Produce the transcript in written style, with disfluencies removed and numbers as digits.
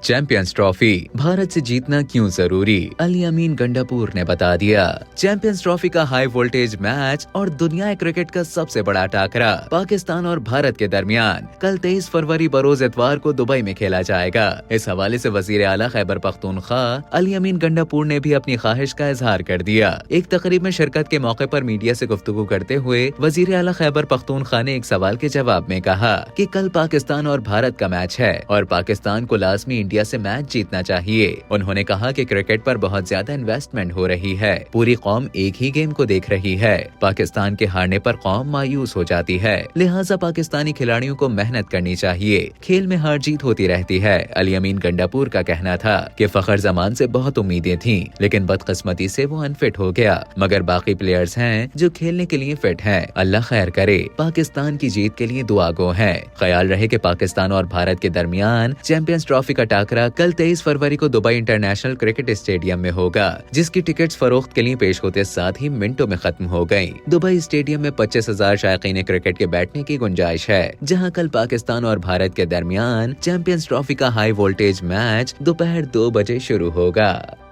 Champions trophy Bharat से जीतना क्यों जरूरी, अली अमीन गंडापुर ने बता दिया। चैंपियंस ट्रॉफी का हाई वोल्टेज मैच और दुनिया क्रिकेट का सबसे बड़ा टाकरा पाकिस्तान और भारत के दरमियान कल 23 फरवरी बरोज इतवार को दुबई में खेला जाएगा। इस हवाले से वजीर आला खैबर पख्तूनख्वा अली अमीन गंडापुर ने भी अपनी ख्वाहिश का इजहार कर दिया। एक तकरीब में शिरकत के मौके पर मीडिया से गुफ्तगू करते हुए वजीर आला खैबर पख्तूनख्वा ने एक सवाल के जवाब में कहा कि कल पाकिस्तान और भारत का मैच है और पाकिस्तान को लाजमी इंडिया से मैच जीतना चाहिए। उन्होंने कहा कि क्रिकेट पर बहुत ज्यादा इन्वेस्टमेंट हो रही है, पूरी कौम एक ही गेम को देख रही है। पाकिस्तान के हारने पर कौम मायूस हो जाती है, लिहाजा पाकिस्तानी खिलाड़ियों को मेहनत करनी चाहिए। खेल में हार जीत होती रहती है। अली अमीन गंडापुर का कहना था कि फखर जमान से बहुत उम्मीदें थीं, लेकिन बदकिस्मती से वो अनफिट हो गया, मगर बाकी प्लेयर्स हैं जो खेलने के लिए फिट हैं। अल्लाह खैर करे, पाकिस्तान की जीत के लिए दुआ गो है। ख्याल रहे कि पाकिस्तान और भारत के दरमियान चैंपियंस ट्रॉफी का टाकरा कल 23 फरवरी को दुबई इंटरनेशनल क्रिकेट स्टेडियम में होगा, जिसकी टिकट्स फरोख्त के लिए पेश होते साथ ही मिनटों में खत्म हो गयी। दुबई स्टेडियम में 25,000 शायकीन क्रिकेट के बैठने की गुंजाइश है, जहां कल पाकिस्तान और भारत के दरमियान चैंपियंस ट्रॉफी का हाई वोल्टेज मैच दोपहर 2 बजे शुरू होगा।